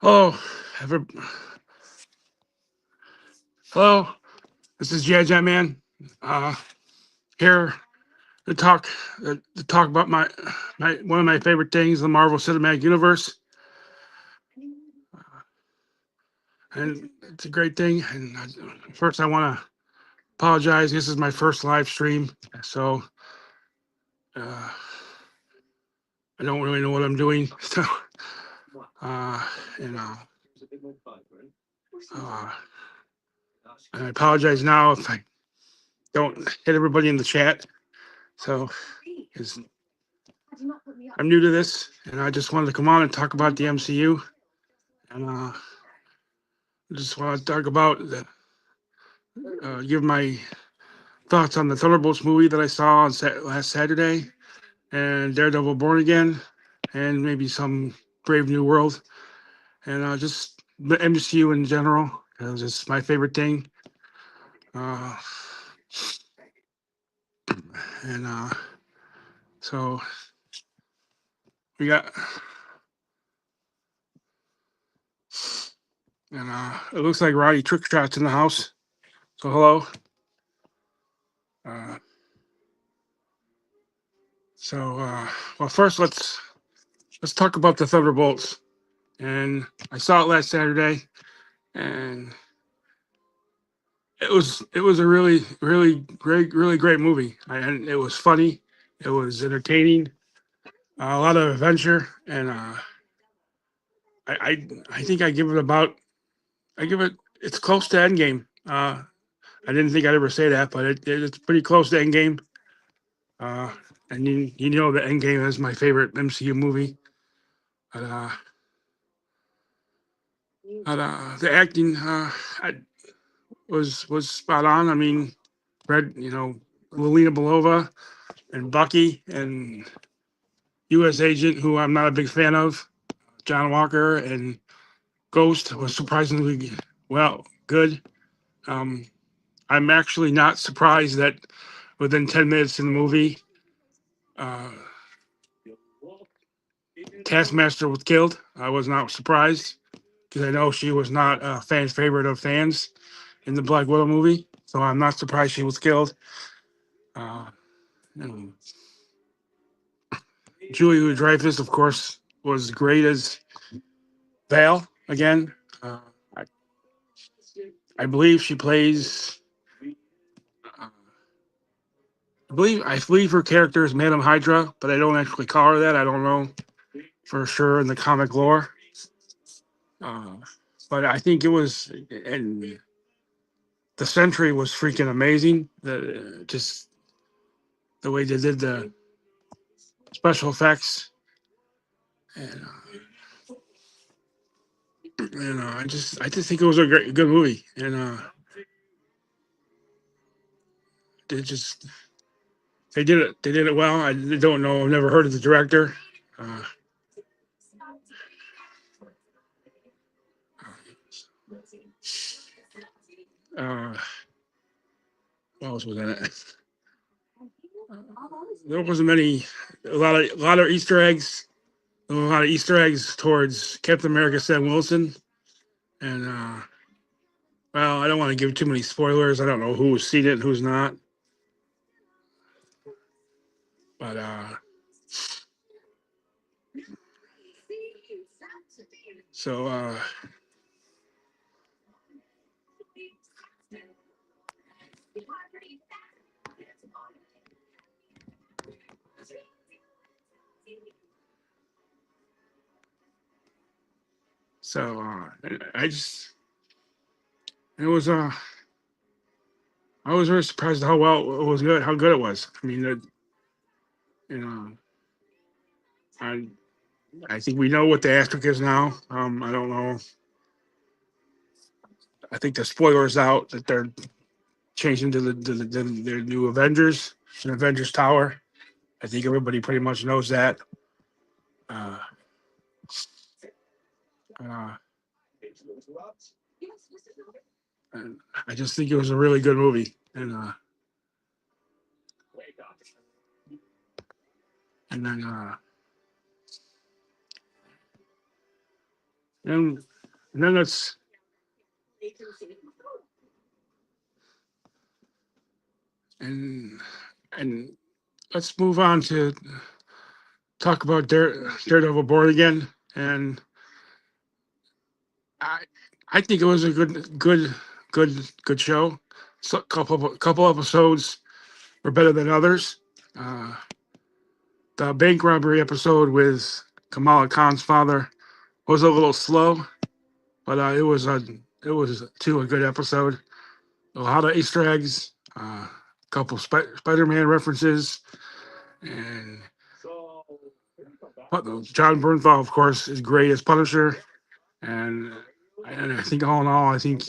Hello, ever, hello. This is Jetman. Uh, here to talk about my one of my favorite things, the Marvel Cinematic Universe, and it's a great thing. And first, I want to apologize. This is my first live stream, so uh, I don't really know what I'm doing. So, uh, and uh, uh, I apologize now if I don't hit everybody in the chat. So, 'cause I'm new to this, and I just wanted to come on and talk about the MCU. And just want to talk about give my thoughts on the Thunderbolts movie that I saw on last Saturday, and Daredevil Born Again, and maybe some Brave New World, and just the MCU in general, because it's my favorite thing. Uh, and so we got, and it looks like Roddy Trickshot's in the house. So hello. Uh, well, first let's talk about the Thunderbolts. And I saw it last Saturday, and it was a really great movie. And it was funny, it was entertaining, a lot of adventure, and I think I give it it's close to Endgame. I didn't think I'd ever say that, but it's pretty close to Endgame. Uh, and you know that Endgame is my favorite MCU movie. But, the acting was spot on. I mean, Red, Lelina Belova and Bucky and U.S. Agent, who I'm not a big fan of, John Walker, and Ghost was surprisingly good. Um, I'm actually not surprised that within 10 minutes in the movie, uh, Taskmaster was killed. I was not surprised because I know she was not a fan favorite of fans in the Black Widow movie, so I'm not surprised she was killed. Uh, and Julie Louis-Dreyfus, of course, was great as Val again. I, I believe she plays. Uh, I believe her character is Madam Hydra, but I don't actually call her that. I don't know for sure in the comic lore. Uh, but I think it was, and the Sentry was freaking amazing. Just the way they did the special effects, and I just think it was a good movie, and they just they did it well. I don't know. I've never heard of the director. Uh, uh, what else was in it? There wasn't many. A lot of Easter eggs. A lot of Easter eggs towards Captain America Sam Wilson, and well, I don't want to give too many spoilers. I don't know who's seen it and who's not, but so so I just it was I was very surprised how well it was good, how good it was. I mean, you know, I I think we know what the asterisk is now. I don't know. I think the spoilers out that they're changing to their new Avengers, an Avengers Tower. I think everybody pretty much knows that. Uh, uh, and I just think it was a really good movie, and then and And then let's and and let's move on to talk about Daredevil Born Again. And I I think it was a good show. So couple episodes were better than others. Uh, the bank robbery episode with Kamala Khan's father was a little slow, but it was too a good episode. A lot of Easter eggs, a couple Spider-Man references, and John Bernthal, of course, is great as Punisher. And I think all in all, I think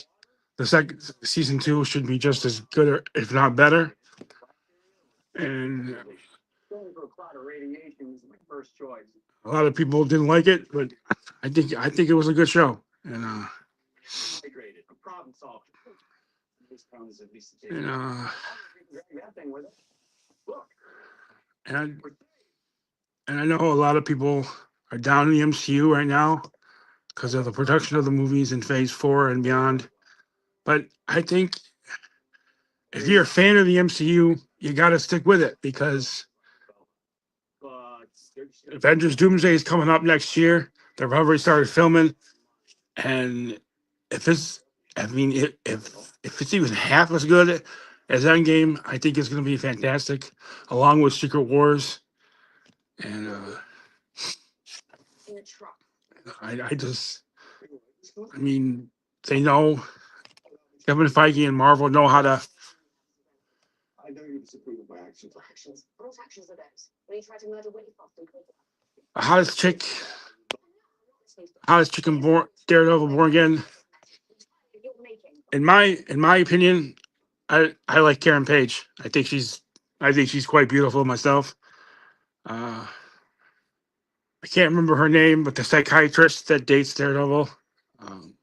the second season 2 should be just as good, or if not better. And a lot of people didn't like it, but I think it was a good show. And and I, and I know a lot of people are down in the MCU right now because of the production of the movies in Phase 4 and beyond. But I think if you're a fan of the MCU, you got to stick with it because Avengers Doomsday is coming up next year. They've already started filming, and if it's, I mean, if it's even half as good as Endgame, I think it's going to be fantastic, along with Secret Wars. And I just, I mean, they know Kevin Feige and Marvel know how to. The hottest chick, hottest chicken born Daredevil born again. In my opinion, I like Karen Page. I think she's quite beautiful myself. I can't remember her name, but the psychiatrist that dates Daredevil, um,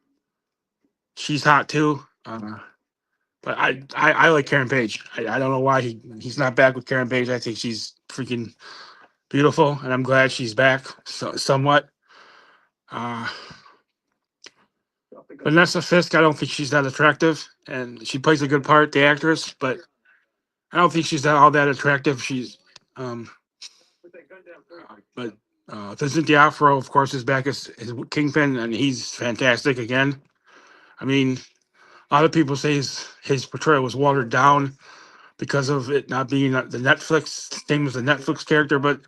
she's hot too. But I like Karen Page. I don't know why he's not back with Karen Page. I think she's freaking beautiful, and I'm glad she's back somewhat. Uh, Vanessa Fisk, I don't think she's that attractive, and she plays a good part, the actress, but I don't think she's that all that attractive. Um, but Vincent D'Onofrio, of course, is back as Kingpin, and he's fantastic again. I mean, a lot of people say his portrayal was watered down because of it not being the Netflix thing was the Netflix character, but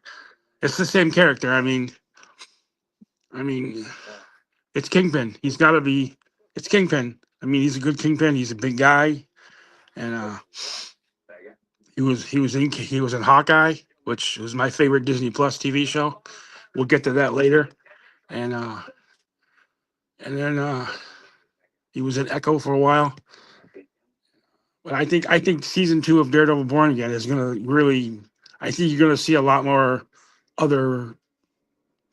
it's the same character. I mean, it's Kingpin. He's got to be. It's Kingpin. I mean, he's a good Kingpin. He's a big guy, and he was in Hawkeye, which was my favorite Disney Plus TV show. We'll get to that later, and then he was in Echo for a while. But I think season 2 of Daredevil Born Again is gonna really. I think you're gonna see a lot more other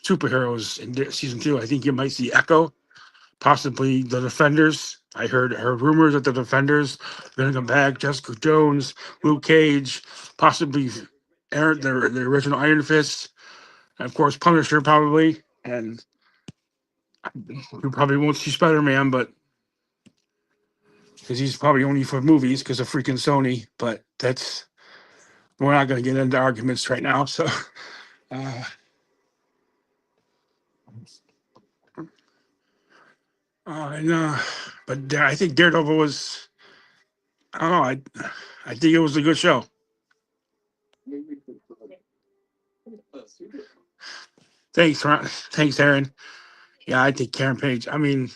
superheroes in season 2. I think you might see Echo, possibly the Defenders. I heard rumors that the Defenders are gonna come back. Jessica Jones, Luke Cage, possibly the original Iron Fist, and of course Punisher probably, and you probably won't see Spider Man, but because he's probably only for movies because of freaking Sony. But that's we're not going to get into arguments right now. So, uh, and but I think Daredevil was. I don't know. I think it was a good show. Thanks, Aaron. Yeah, I think Karen Page. I mean,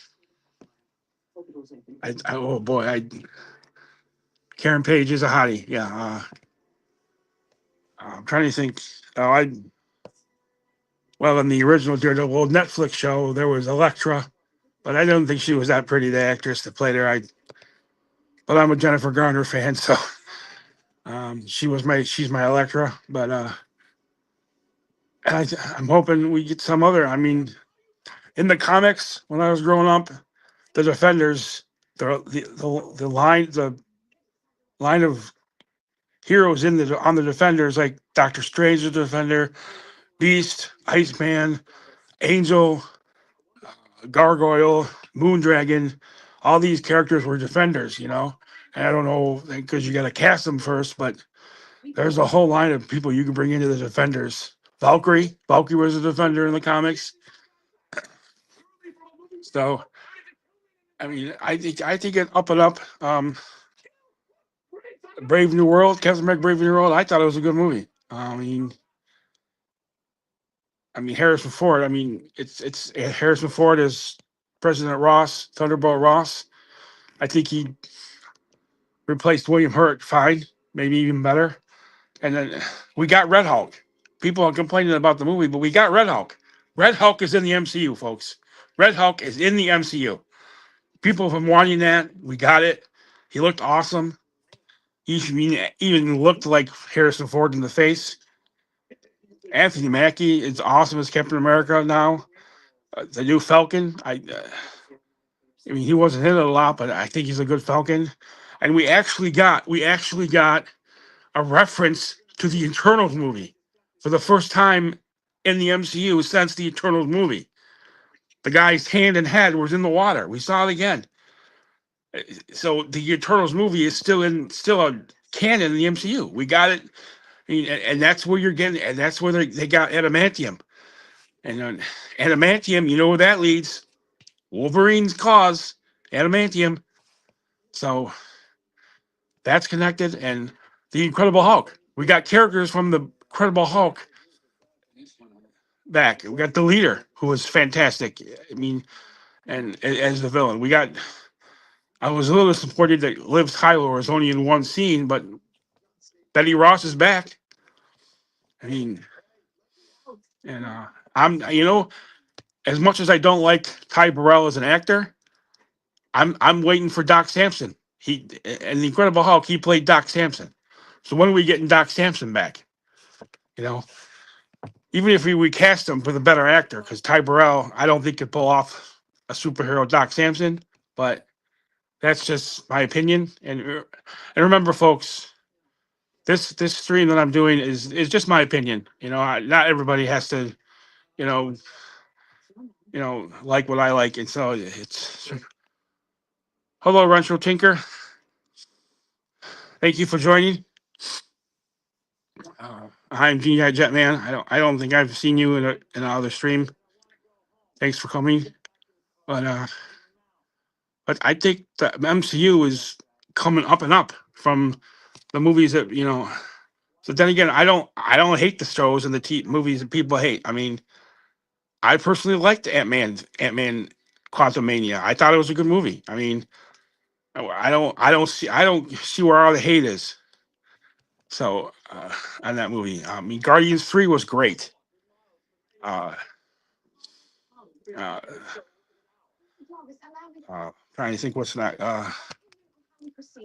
oh boy, Karen Page is a hottie. Yeah. I'm trying to think. Oh, well in the original Daredevil Netflix show there was Elektra, but I don't think she was that pretty. The actress that played her. But I'm a Jennifer Garner fan, so she's my Elektra. But I'm hoping we get some other. I mean, in the comics when I was growing up, the Defenders, the line of heroes on the Defenders, like Doctor Strange, the Defender, Beast, Iceman, Angel, Gargoyle, Moondragon, all these characters were defenders, you know. And I don't know because you got to cast them first, but there's a whole line of people you can bring into the defenders. Valkyrie was a defender in the comics. So I mean, I think it up and up. Brave New World, Captain America: Brave New World. I thought it was a good movie. I mean Harrison Ford. I mean, it's Harrison Ford as President Ross, Thunderbolt Ross. I think he replaced William Hurt fine, maybe even better. And then we got Red Hulk. People are complaining about the movie, but we got Red Hulk. Red Hulk is in the MCU, folks. Red Hulk is in the MCU. People have been wanting that. We got it. He looked awesome. He even looked like Harrison Ford in the face. Anthony Mackie is awesome as Captain America now. The new Falcon. I mean, he wasn't in it a lot, but I think he's a good Falcon. And we actually got a reference to the Eternals movie for the first time in the MCU since the Eternals movie. The guy's hand and head was in the water. We saw it again. So the Eternals movie is still a canon in the MCU. We got it. I mean, and that's where you're getting, and that's where they got adamantium. And adamantium, you know where that leads? Wolverine's claws, adamantium. So that's connected. And the Incredible Hulk. We got characters from the Incredible Hulk back. We got the leader, who was fantastic. I mean, and as the villain, I was a little disappointed that Liv Tyler was only in one scene, but Betty Ross is back. I mean, and as much as I don't like Ty Burrell as an actor, I'm waiting for Doc Samson. He and the Incredible Hulk, he played Doc Samson. So when are we getting Doc Samson back? You know, even if we recast him with a better actor, because Ty Burrell, I don't think could pull off a superhero Doc Samson. But that's just my opinion. And remember, folks, this stream that I'm doing is just my opinion. You know, not everybody has to, you know, like what I like. And so it's hello, Rancho Tinker. Thank you for joining. I'm GI Jetman. I don't think I've seen you in another stream. Thanks for coming. But I think the MCU is coming up and up from the movies that So then again, I don't hate the shows and the movies that people hate. I mean, I personally liked Ant-Man Quantumania. I thought it was a good movie. I mean, I don't see where all the hate is. So on that movie, I mean, Guardians 3 was great. Uh, uh, Trying to think what's not.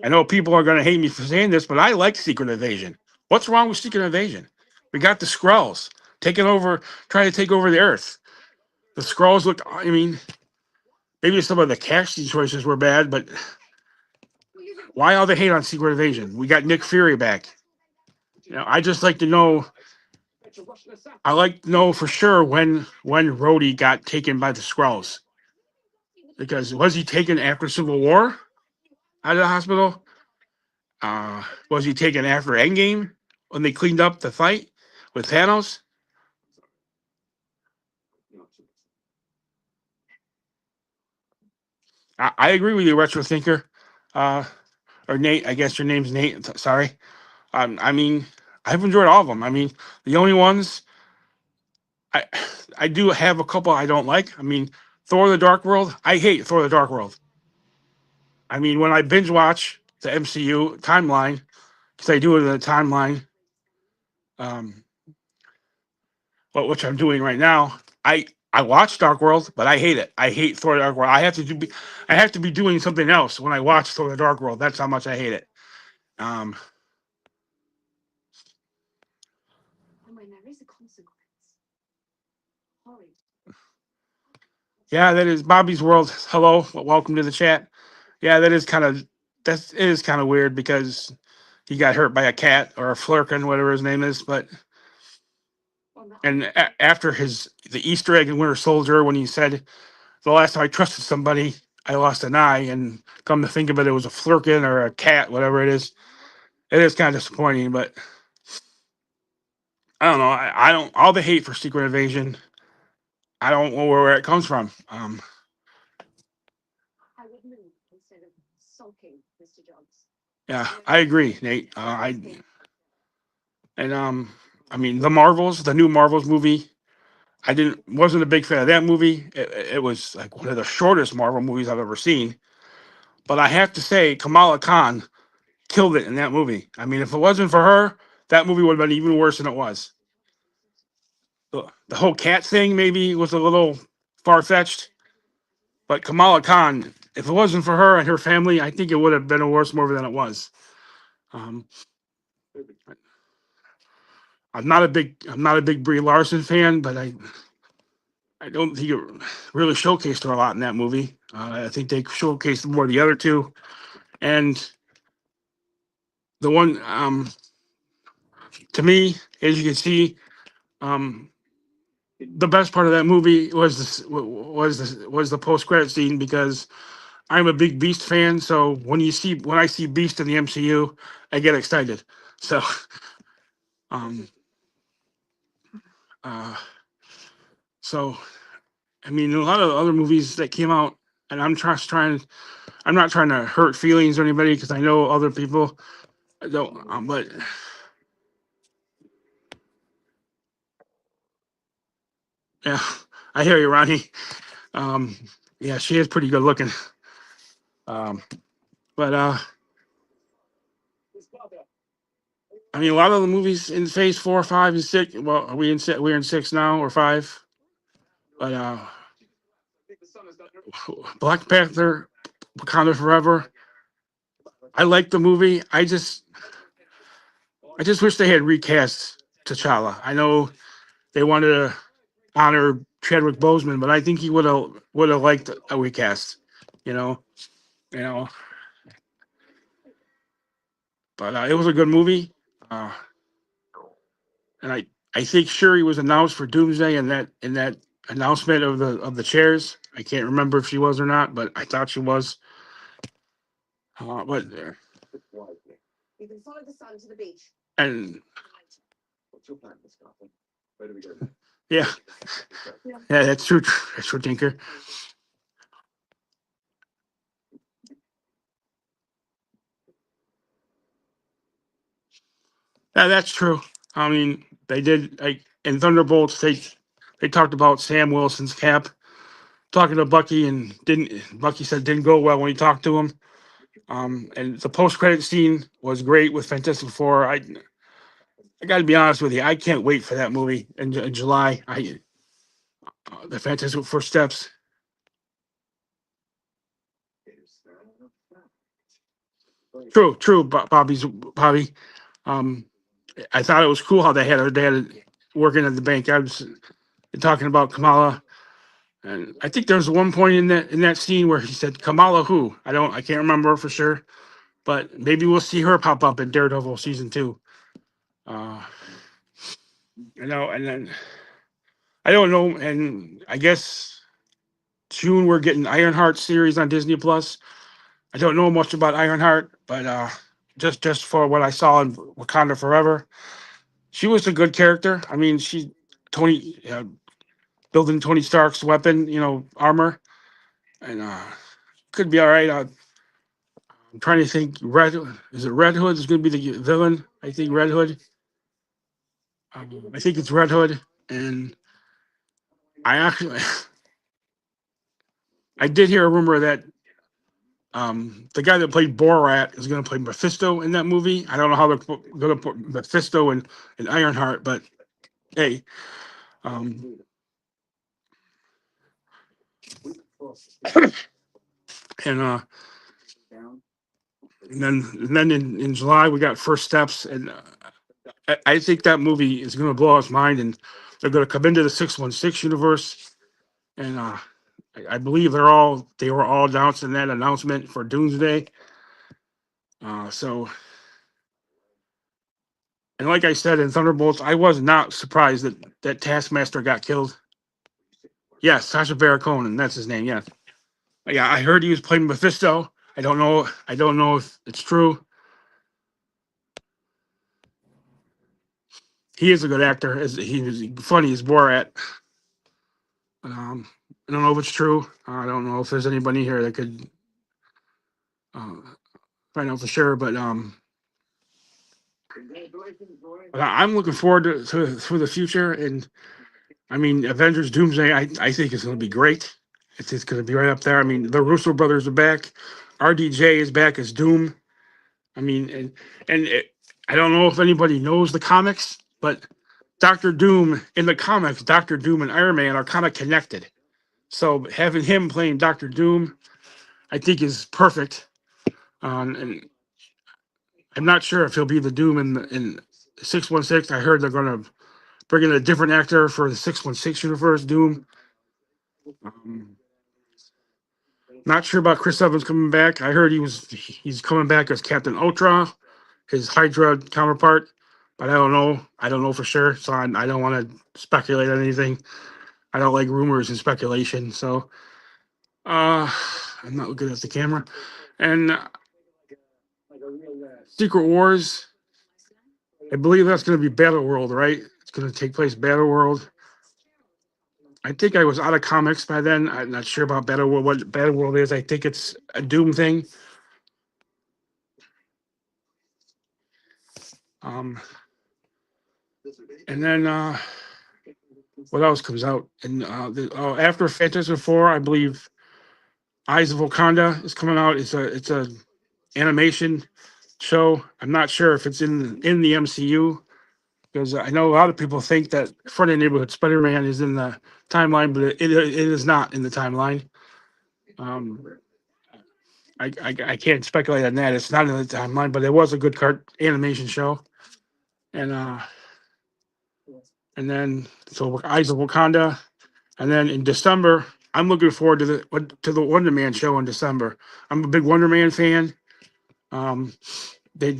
I know people are going to hate me for saying this, but I like Secret Invasion. What's wrong with Secret Invasion? We got the Skrulls trying to take over the Earth. The Skrulls looked. I mean, maybe some of the casting choices were bad, but why all the hate on Secret Invasion? We got Nick Fury back. I just like to know. I like to know for sure when Rhodey got taken by the Skrulls. Because was he taken after Civil War out of the hospital? Was he taken after Endgame when they cleaned up the fight with Thanos? I agree with you, Retro Thinker. Or Nate, I guess your name's Nate. Sorry. I mean, I've enjoyed all of them. I mean, the only ones I I do have a couple I don't like. I mean, Thor: The Dark World. I hate Thor: The Dark World. I mean, when I binge watch the MCU timeline, because I do it in the timeline, um, which I'm doing right now. I watch Dark World, but I hate it. I hate Thor: The Dark World. I have to be doing something else when I watch Thor: The Dark World. That's how much I hate it. Um, yeah, that is Bobby's World. Hello, welcome to the chat. Yeah, it is kind of weird because he got hurt by a cat or a flurkin, whatever his name is. But after the Easter egg in Winter Soldier when he said the last time I trusted somebody, I lost an eye, and come to think of it, it was a flurkin or a cat, whatever it is. It is kind of disappointing, but I don't know. I don't all the hate for Secret Invasion. I don't know where it comes from. Yeah, I agree, Nate. And I mean the Marvels, the new Marvels movie. I didn't wasn't a big fan of that movie. It was like one of the shortest Marvel movies I've ever seen. But I have to say, Kamala Khan killed it in that movie. I mean, if it wasn't for her, that movie would have been even worse than it was. The whole cat thing maybe was a little far fetched, but Kamala Khan, if it wasn't for her and her family, I think it would have been a worse movie than it was. Um, I'm not a big Brie Larson fan, but I don't think it really showcased her a lot in that movie. I think they showcased more the other two, and the one to me, as you can see, um, the best part of that movie was the post credit scene because I'm a big Beast fan. So when I see Beast in the MCU, I get excited. So um, uh, so I mean, a lot of other movies that came out, and I'm not trying to hurt feelings or anybody because I know other people don't, but yeah, I hear you, Ronnie. Um, yeah, she is pretty good looking. Um, but I mean, a lot of the movies in Phase 4, 5, and 6. Well, are we in we're in 6 now or 5? But Black Panther, Wakanda Forever. I like the movie. I just wish they had recast T'Challa. I know they wanted to honor Chadwick Boseman, but I think he would have liked a recast. You know, you know. But it was a good movie. Uh, and I think Shuri was announced for Doomsday in that announcement of the chairs. I can't remember if she was or not, but I thought she was. But and yeah, yeah, that's true. That's true, Tinker. Yeah, that's true. I mean, they did like in Thunderbolts. They talked about Sam Wilson's cap talking to Bucky, and didn't Bucky said didn't go well when he talked to him. And the post credit scene was great with Fantastic Four. I got to be honest with you, I can't wait for that movie in July. The Fantastic Four steps. True, true, Bobby. Um, I thought it was cool how they had her dad working at the bank. I was talking about Kamala, and I think there's one point in that scene where he said Kamala who I can't remember for sure, but maybe we'll see her pop up in Daredevil season 2. Uh, and then I don't know, and I guess June we're getting Ironheart series on Disney Plus. I don't know much about Ironheart, but just for what I saw in Wakanda Forever, she was a good character. I mean, she Tony building Tony Stark's weapon, armor, and could be all right. I'm trying to think. Red Hood is going to be the villain? I think Red Hood. I think it's Red Hood, and I actually I did hear a rumor that the guy that played Borat is going to play Mephisto in that movie. I don't know how they're going to put Mephisto in Ironheart, but hey, um, and then in July we got First Steps, and I think that movie is going to blow us mind, and they're going to come into the 616 universe, and I believe they were all announced in that announcement for Doomsday. So, and like I said in Thunderbolts, I was not surprised that Taskmaster got killed. Yes, Sacha Baron Cohen, that's his name. Yeah, yeah. I heard he was playing Mephisto. I don't know. I don't know if it's true. He is a good actor. He was funny as Borat. Um, I don't know if it's true. I don't know if there's anybody here that could uh, find out for sure. But I'm looking forward to the future. And I mean, Avengers Doomsday. I think it's going to be great. It's going to be right up there. I mean, the Russo brothers are back. RDJ is back as Doom. I mean, and I don't know if anybody knows the comics, but Doctor Doom in the comics, Doctor Doom and Iron Man are kind of connected. So having him playing Doctor Doom, I think is perfect. And I'm not sure if he'll be the Doom in 616. I heard they're going to bring in a different actor for the 616 universe Doom. Um, Not sure about Chris Evans coming back. I heard he's coming back as Captain Ultra, his Hydra counterpart, but I don't know. I don't know for sure, so I don't want to speculate on anything. I don't like rumors and speculation, so I'm not looking at the camera. And Secret Wars, I believe that's going to be Battle World, right? It's going to take place Battle World. I think I was out of comics by then. I'm not sure about Battle World. What Battle World is? I think it's a Doom thing. Um, and then what else comes out? And after Fantastic Four, I believe Eyes of Wakanda is coming out. It's a animation show. I'm not sure if it's in the MCU because I know a lot of people think that Friday Neighborhood Spider-Man is in the timeline, but it is not in the timeline. Um, I can't speculate on that. It's not in the timeline, but it was a good animation show. And then so Eyes of Wakanda, and then in December, I'm looking forward to the Wonder Man show in December. I'm a big Wonder Man fan. Um, they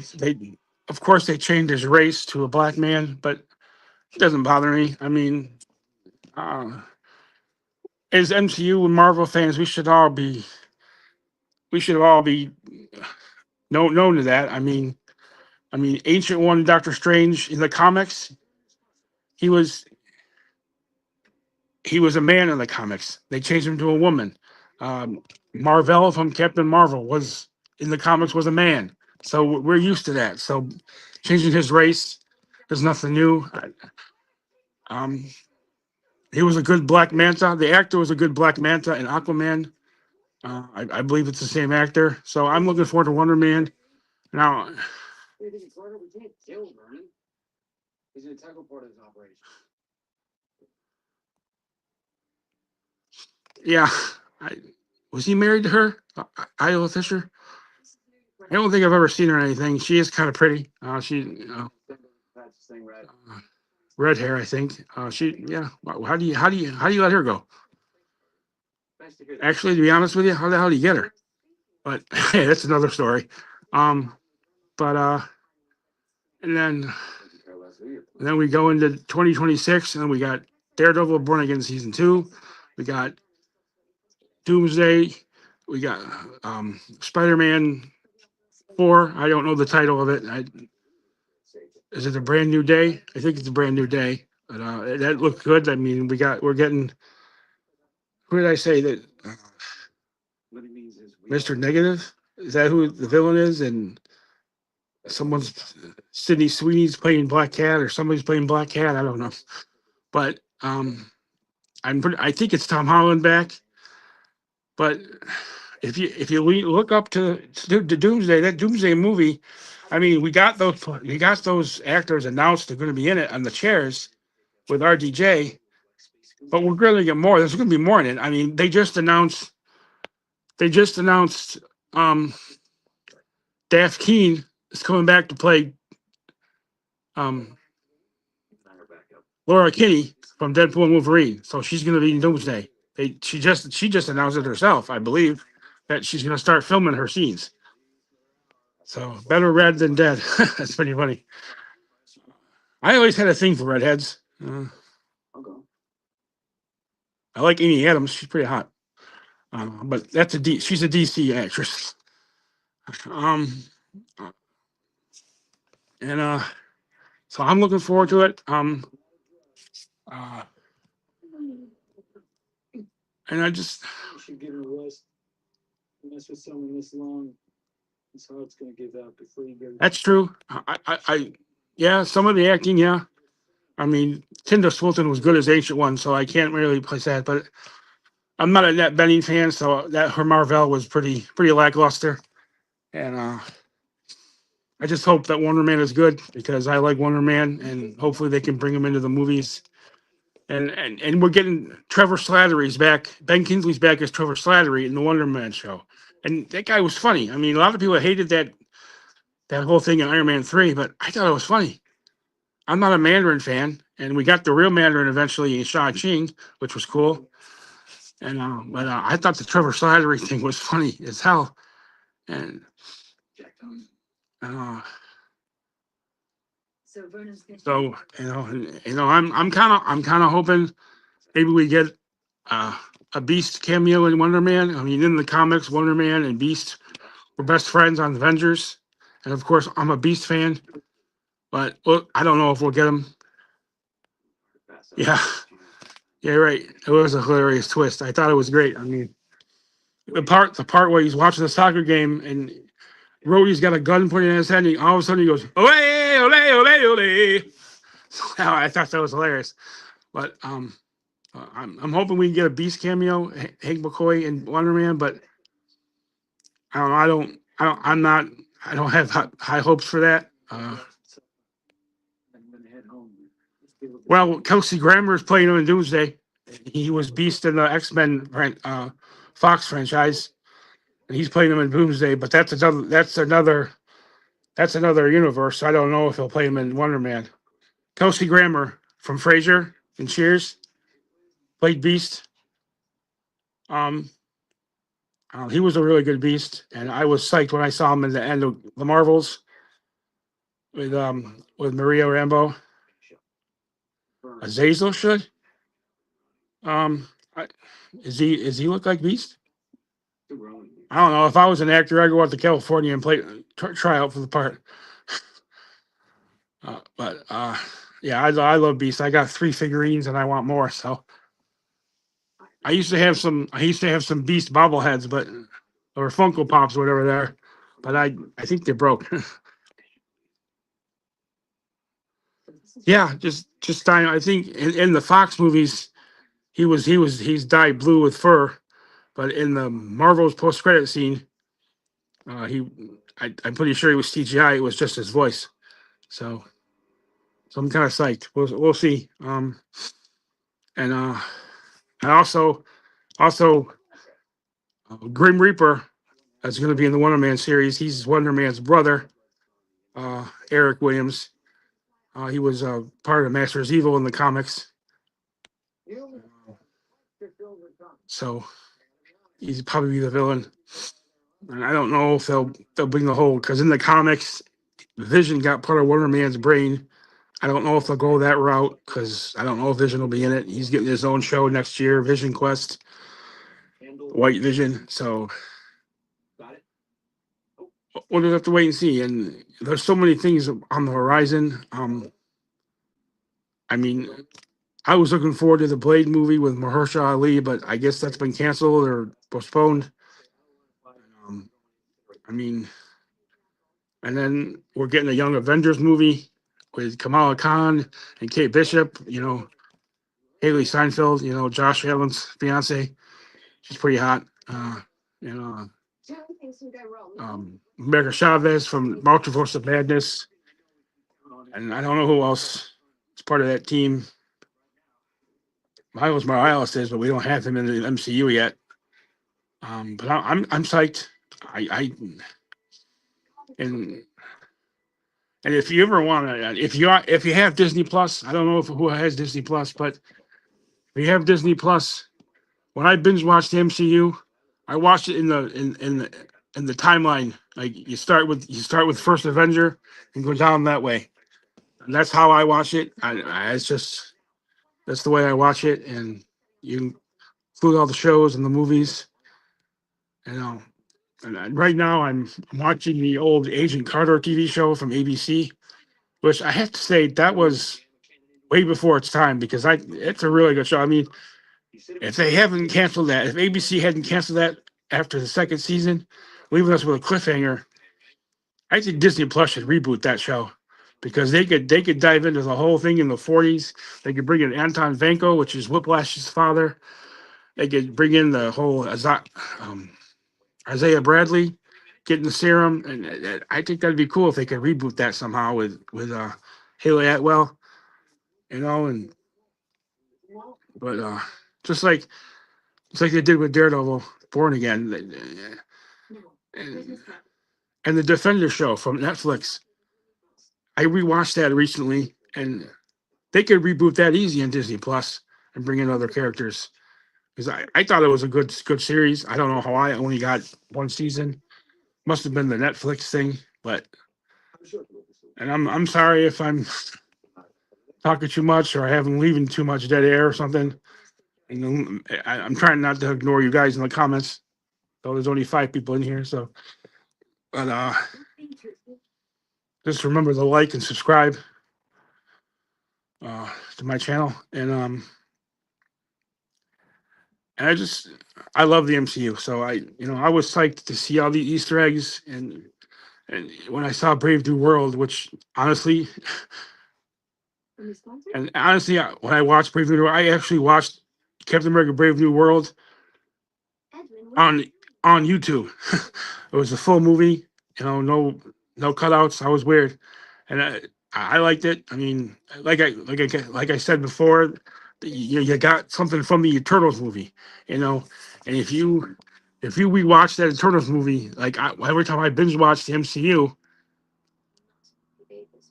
of course they changed his race to a black man, but it doesn't bother me. I mean, as MCU and Marvel fans, we should all be known to that. I mean, Ancient One, Doctor Strange in the comics, he was he was a man in the comics. They changed him to a woman. Um, Marvel from Captain Marvel was in the comics was a man, so we're used to that. So changing his race is nothing new. Um, he was a good Black Manta. The actor was a good Black Manta in Aquaman. I believe it's the same actor. So I'm looking forward to Wonder Man. Now, yeah, I, was he married to her, Isla Fisher? I don't think I've ever seen her in anything. She is kind of pretty. Red hair, I think. Yeah. How do you let her go? Actually, to be honest with you, how the hell do you get her? But hey, that's another story. Um, but and then we go into 2026, and then we got Daredevil Born Again season 2. We got Doomsday. We got Spider-Man 4. I don't know the title of it. Is it a brand new day? I think it's a brand new day. But that looked good. I mean, we're getting. Who did I say that? Mr. Negative. Is that who the villain is? And someone's Sydney Sweeney's playing Black Cat, or somebody's playing Black Cat. I don't know. But I think it's Tom Holland back. But if you look up to Doomsday, that Doomsday movie, I mean, we got those actors announced they're going to be in it on the chairs with RDJ, but we're going to get more. There's going to be more in it. I mean, they just announced um Daph Keen is coming back to play um Laura Kinney from Deadpool and Wolverine. So she's going to be in Doomsday. She just announced it herself, I believe, that she's going to start filming her scenes. So better red than dead. That's pretty funny. I always had a thing for redheads. I like Amy Adams. She's pretty hot. But she's a DC actress. Um, and so I'm looking forward to it. Uh, and I just that's true. Yeah, some of the acting, yeah. I mean, Tilda Swinton was good as Ancient One, so I can't really place that. But I'm not a Annette Bening fan, so that her Marvel was pretty lackluster. And I just hope that Wonder Man is good because I like Wonder Man, and hopefully they can bring him into the movies. And we're getting Trevor Slattery's back. Ben Kingsley's back as Trevor Slattery in the Wonder Man show, and that guy was funny. I mean, a lot of people hated that whole thing in Iron Man 3, but I thought it was funny. I'm not a Mandarin fan, and we got the real Mandarin eventually in Shang-Chi, which was cool. And but I thought the Trevor Slattery thing was funny as hell. And uh, so I'm kind of hoping maybe we get uh, a Beast cameo in Wonder Man. I mean, in the comics, Wonder Man and Beast were best friends on Avengers, and of course, I'm a Beast fan. But I don't know if we'll get him. Yeah, yeah, right. It was a hilarious twist. I thought it was great. I mean, the part where he's watching the soccer game and Rhodey's got a gun pointing at his head, and all of a sudden he goes, "Ole, ole, ole, ole!" I thought that was hilarious. But I'm hoping we can get a Beast cameo, Hank McCoy and Wonder Man. But I don't know. I'm not. I don't have high hopes for that. Well, Kelsey Grammer is playing him in Doomsday. He was Beast in the X-Men Fox franchise, and he's playing him in Doomsday. But that's another universe. I don't know if he'll play him in Wonder Man. Kelsey Grammer from Frasier and Cheers played Beast. Um, he was a really good Beast, and I was psyched when I saw him in the end of the Marvels with Maria Rambeau. Azazel should. Um, I, is he look like Beast? I don't know. If I was an actor, I'd go out to California and try out for the part. But yeah, I love Beast. I got 3 figurines and I want more. So I used to have some. Beast bobbleheads, but or Funko Pops, or whatever they're. But I think they're broke. Yeah, just dying. I think in the Fox movies, he's dyed blue with fur, but in the Marvel's post credit scene, he I'm pretty sure he was CGI. It was just his voice. So I'm kind of psyched. We'll see. And also Grim Reaper is going to be in the Wonder Man series. He's Wonder Man's brother, Eric Williams. He was part of Masters Evil in the comics. So he's probably the villain. And I don't know if they'll bring the whole, because in the comics, Vision got part of Wonder Man's brain. I don't know if they'll go that route because I don't know if Vision will be in it. He's getting his own show next year, Vision Quest, White Vision. So we'll just have to wait and see. And there's so many things on the horizon. I mean, I was looking forward to the Blade movie with Mahershala Ali, but I guess that's been canceled or postponed. I mean, and then we're getting a Young Avengers movie with Kamala Khan and Kate Bishop. Haley Steinfeld. Josh Allen's fiance. She's pretty hot. You know, America Chavez from Multiverse of Madness, and I don't know who else is part of that team. Miles Morales is, but we don't have him in the MCU yet. But I'm psyched. I and and if you ever want to, if you have Disney Plus, I don't know who has Disney Plus, but if you have Disney Plus, when I binge watched the MCU, I watched it in the timeline. Like you start with First Avenger and go down that way. And that's how I watch it. It's just that's the way I watch it. And you include all the shows and the movies. You know, and right now I'm watching the old Agent Carter TV show from ABC, which I have to say that was way before its time because it's a really good show. I mean, if they haven't canceled that, if ABC hadn't canceled that after the second season, leaving us with a cliffhanger, I think Disney Plus should reboot that show because they could dive into the whole thing in the 40s. They could bring in Anton Vanko, which is Whiplash's father. They could bring in the whole Isaiah Bradley getting the serum, and I think that'd be cool if they could reboot that somehow with Haley Atwell, and but just like they did with Daredevil, Born Again, and, and the Defender show from Netflix. I rewatched that recently, and they could reboot that easy on Disney Plus and bring in other characters because I thought it was a good series. I don't know how I only got one season. Must have been the Netflix thing, but and I'm sorry if I'm talking too much or I haven't leaving too much dead air or something. I'm trying not to ignore you guys in the comments. So there's only 5 people in here, so but just remember to like and subscribe to my channel and I love the MCU. So I was psyched to see all the Easter eggs and when I saw Brave New World, which honestly, when I watched Brave New World, I actually watched Captain America: Brave New World on on YouTube. It was a full movie, no cutouts. I was weird, and I liked it. I mean, like I said before, you got something from the Eternals movie, and if you rewatch that Eternals movie, like every time I binge watch the MCU,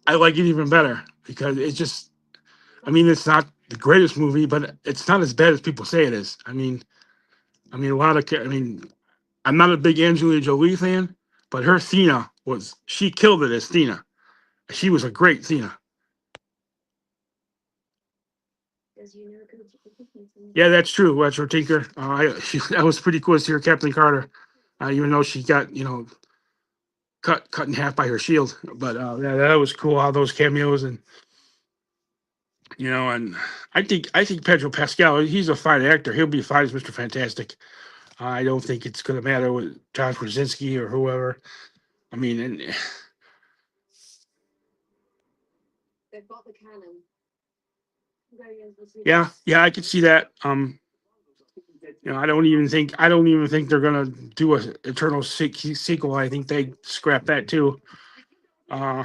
I like it even better because it's just. I mean, it's not the greatest movie, but it's not as bad as people say it is. I mean, I'm not a big Angelina Jolie fan, but her she killed it as Thena. She was a great Thena. Yeah, that's true. That's her Tinker. That was pretty cool to see her Captain Carter, even though she got cut in half by her shield. But yeah, that was cool. All those cameos and I think Pedro Pascal. He's a fine actor. He'll be fine as Mr. Fantastic. I don't think it's going to matter with John Krasinski or whoever. I mean, yeah, I could see that. I don't even think they're gonna do a Eternal sequel. I think they scrap that too. Uh,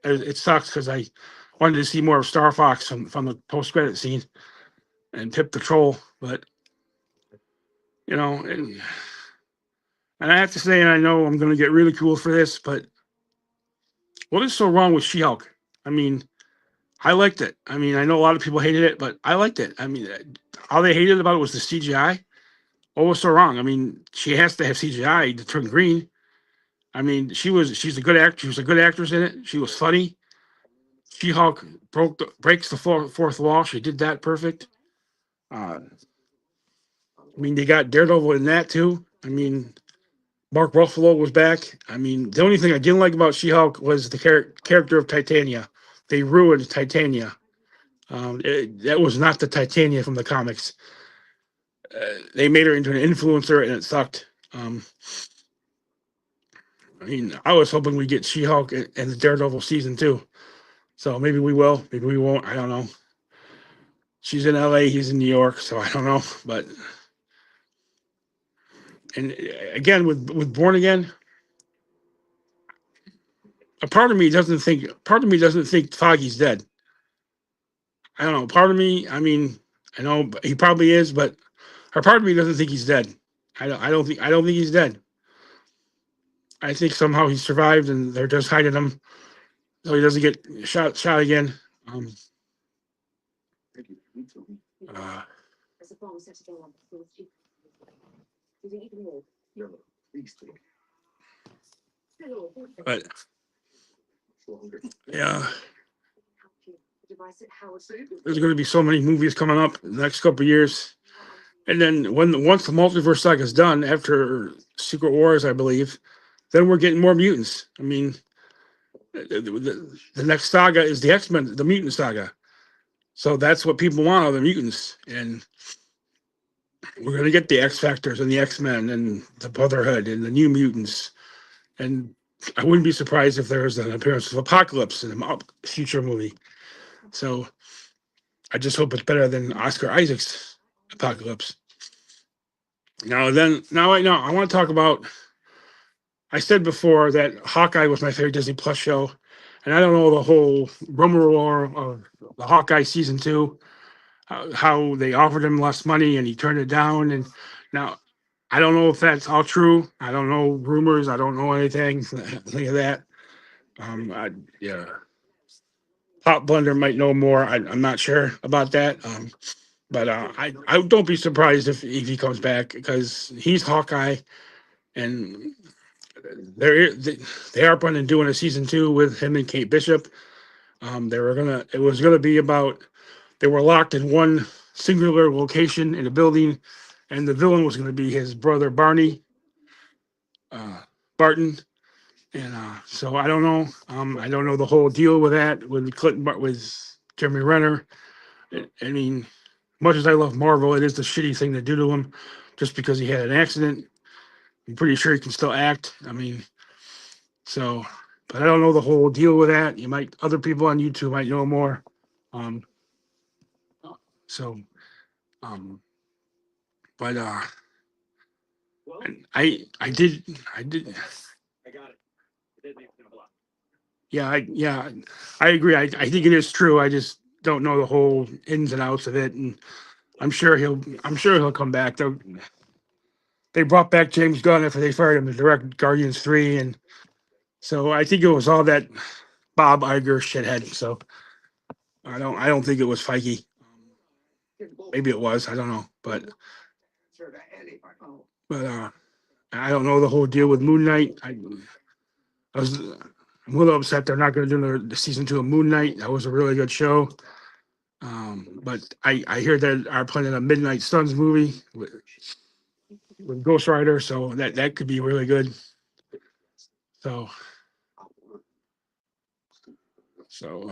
it sucks because I wanted to see more of Star Fox from the post credit scene and Pip the Troll, but and I have to say, and I know I'm gonna get really cool for this, but what is so wrong with She-Hulk? I mean, I liked it. I mean, I know a lot of people hated it, but I liked it. I mean, all they hated about it was the CGI. What was so wrong? I mean, she has to have CGI to turn green. I mean, she's a good actor. She was a good actress in it. She was funny. She-Hulk breaks the fourth wall. She did that perfect. I mean, they got Daredevil in that too. I mean, Mark Ruffalo was back. I mean, the only thing I didn't like about She-Hulk was the character of Titania. They ruined Titania. That was not the Titania from the comics. They made her into an influencer, and it sucked. I mean, I was hoping we get She-Hulk and the Daredevil season 2. So maybe we will, maybe we won't. I don't know. She's in LA, he's in New York, so I don't know. But and again with Born Again, a part of me doesn't think Foggy's dead. I don't know. Part of me, I mean, I know he probably is, but a part of me doesn't think he's dead. I don't think he's dead. I think somehow he survived and they're just hiding him so he doesn't get shot again. Um, uh, but yeah, there's going to be so many movies coming up in the next couple of years. And then once the multiverse saga is done after Secret Wars, I believe, then we're getting more mutants. I mean, the next saga is the X-Men, the mutant saga. So that's what people want, are the mutants. And we're going to get the X Factors and the X-Men and the Brotherhood and the New Mutants. And I wouldn't be surprised if there was an appearance of Apocalypse in a future movie. So I just hope it's better than Oscar Isaac's Apocalypse. I want to talk about. I said before that Hawkeye was my favorite Disney Plus show, and I don't know the whole rumor of the Hawkeye season 2, how they offered him less money and he turned it down. And now I don't know if that's all true. I don't know rumors. I don't know anything of that. Yeah, Pop Blender might know more. I'm not sure about that. But I don't be surprised if he comes back, because he's Hawkeye, and they are planning on doing a season 2 with him and Kate Bishop. It was gonna be about, they were locked in one singular location in a building, and the villain was gonna be his brother Barney Barton. And so I don't know. I don't know the whole deal with that with Clinton, with Jeremy Renner. I mean, much as I love Marvel, it is the shitty thing to do to him, just because he had an accident. I'm pretty sure he can still act. I mean, so, but I don't know the whole deal with that. Other people on YouTube might know more. Um, so, um, but I did. Yeah, I agree. I think it is true. I just don't know the whole ins and outs of it, and I'm sure he'll come back. They brought back James Gunn after they fired him to direct Guardians 3, and so I think it was all that Bob Iger shithead. So I don't think it was Feige. Maybe it was. I don't know, but I don't know the whole deal with Moon Knight. I'm a little upset they're not going to do the season 2 of Moon Knight. That was a really good show. But I hear that are planning a Midnight Suns movie with Ghost Rider, so that could be really good. So so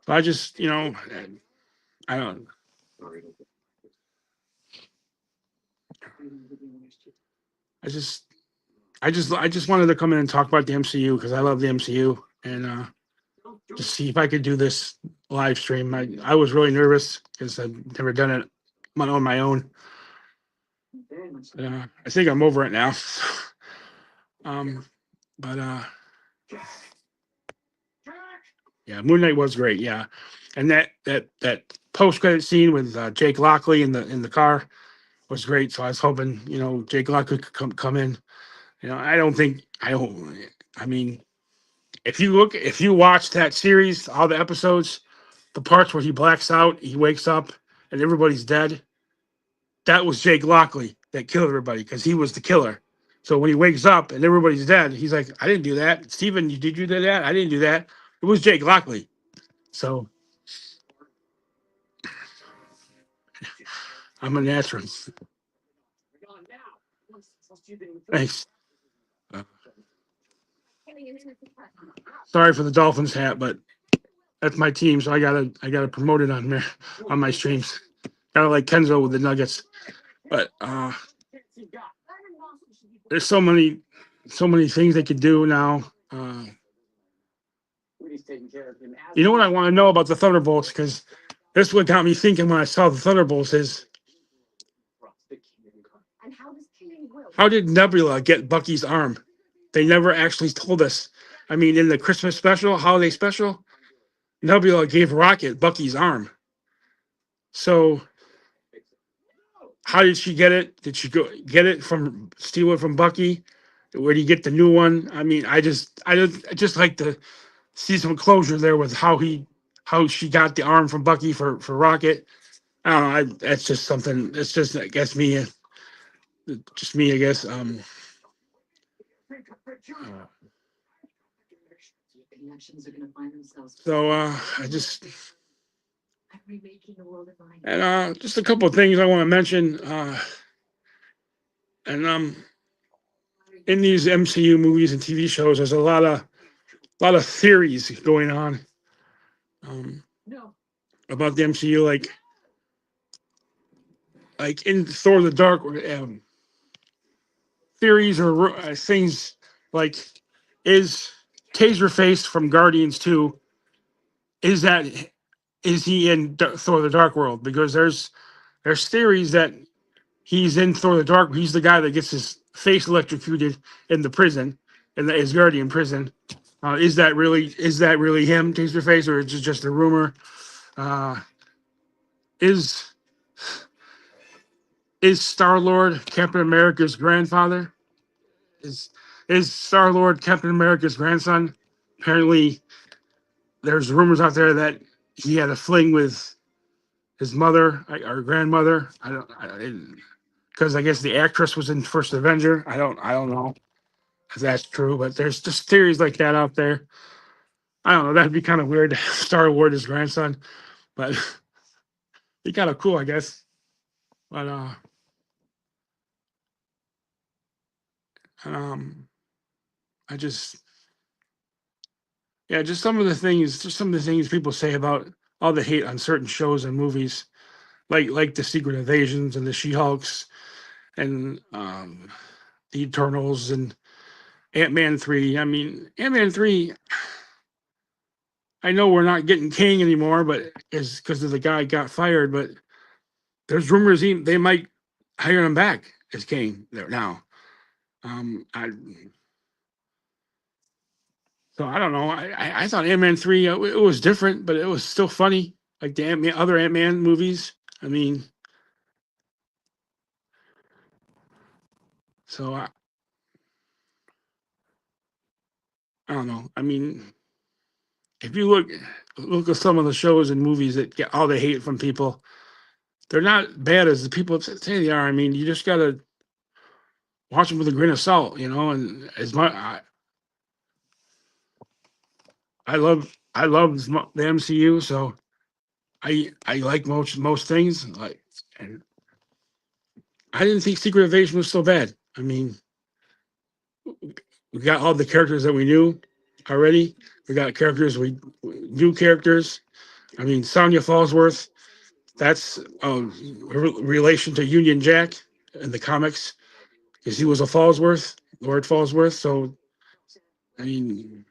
I just I don't. I just I just wanted to come in and talk about the MCU, because I love the MCU, and just see if I could do this live stream. I was really nervous because I've never done it on my own. I think I'm over it now. But yeah, Moon Knight was great. Yeah, and that post credit scene with Jake Lockley in the car was great. So I was hoping Jake Lockley could come in. I don't. I mean, if you watch that series, all the episodes, the parts where he blacks out, he wakes up, and everybody's dead, that was Jake Lockley that killed everybody, because he was the killer. So when he wakes up and everybody's dead, he's like, I didn't do that. Steven, did you do that? I didn't do that. It was Jake Lockley. So I'm a natural. Thanks. Uh, Sorry for the Dolphins hat, but that's my team, so I gotta promote it on my streams. Kind of like Kenzo with the Nuggets. But there's so many things they could do now. You know what I want to know about the Thunderbolts, because this is what got me thinking when I saw the Thunderbolts is, how did Nebula get Bucky's arm? They never actually told us. I mean, in the Christmas special, holiday special, Nebula gave Rocket Bucky's arm. So how did she get it? Did she go get it from steal it from Bucky? Where do you get the new one? I mean, I just like to see some closure there with how she got the arm from Bucky for Rocket. I don't know. That's just something. It's just, I guess, just me, I guess. So I just And just a couple of things I want to mention. And in these MCU movies and TV shows, there's a lot of theories going on um, about the MCU, like in Thor: The Dark, theories or things like, is Taserface from Guardians 2, is that is he in Thor: The Dark World? Because there's theories that he's in Thor: The Dark. He's the guy that gets his face electrocuted in the prison, in the Asgardian prison. Is that really him, Taserface, or is it just a rumor? Uh, is is Star Lord Captain America's grandfather? Is is Star Lord Captain America's grandson? Apparently, there's rumors out there that he had a fling with his mother or grandmother. I don't, because I guess the actress was in First Avenger. I don't know if that's true, but there's just theories like that out there. I don't know. That'd be kind of weird to have Star Lord his grandson, but be kind of cool, I guess. But um, I just yeah, just some of the things people say about all the hate on certain shows and movies, like the Secret Invasions and the She-Hulks and the Eternals and Ant-Man 3. I mean, Ant-Man 3, I know we're not getting Kang anymore, but is because of the guy got fired, but there's rumors they might hire him back as Kang there now. I So I don't know. I thought Ant Man 3, it was different, but it was still funny, like the other Ant Man movies. I mean, so I don't know. I mean, if you look at some of the shows and movies that get all the hate from people, they're not bad as the people say they are. I mean, you just gotta watch them with a grain of salt, And as much I love the MCU, so I like most things. And I didn't think Secret Invasion was so bad. I mean, we got all the characters that we knew already. We got characters new characters. I mean, Sonya Fallsworth. That's relation to Union Jack in the comics, because he was a Fallsworth, Lord Fallsworth. So I mean,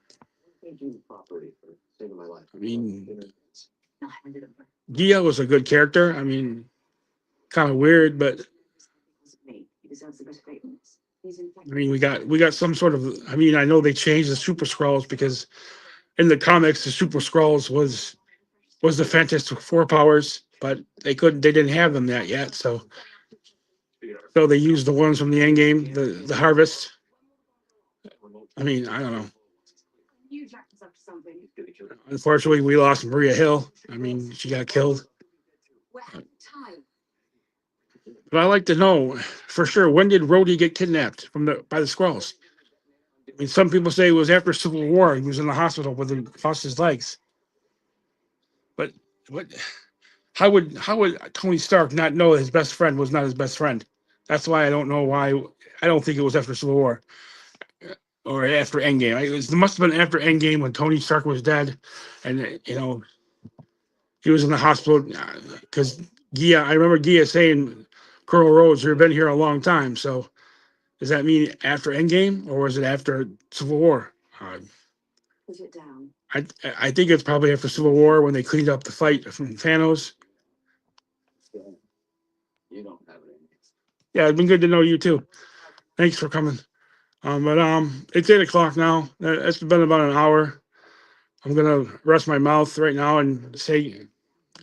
Gia was a good character. I mean, kind of weird, but I mean, we got some sort of. I mean, I know they changed the Super Skrulls, because in the comics the Super Skrulls was the Fantastic Four powers, but they didn't have them that yet. So they used the ones from the end game, the Harvest. I mean, I don't know. Unfortunately, we lost Maria Hill. I mean, she got killed. But I like to know for sure, when did Rhodey get kidnapped by the Skrulls? I mean, some people say it was after Civil War. He was in the hospital with him, lost his legs. But what? How would Tony Stark not know his best friend was not his best friend? That's why I don't know why. I don't think it was after Civil War or after Endgame. It must have been after Endgame when Tony Stark was dead, and he was in the hospital because Gia. I remember Gia saying, "Colonel Rhodes, you've been here a long time." So does that mean after Endgame, or was it after Civil War? Uh, I think it's probably after Civil War when they cleaned up the fight from Thanos. Yeah, it's been good to know you too. Thanks for coming. But it's 8 o'clock now. It's been about an hour. I'm gonna rest my mouth right now and say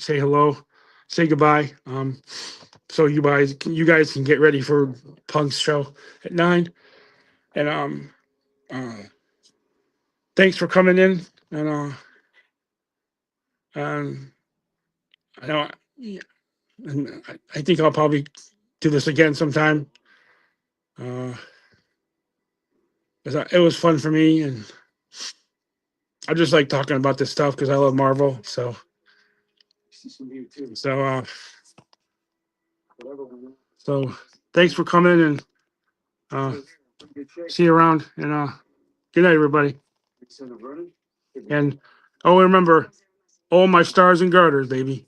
hello, say goodbye. So you guys can get ready for Punk's show at 9. And uh, thanks for coming in. And um, I know, and I think I'll probably do this again sometime. Uh, it was fun for me, and I just like talking about this stuff because I love Marvel. So So, so thanks for coming, and see you around. And good night, everybody. And remember, all my stars and garters, baby.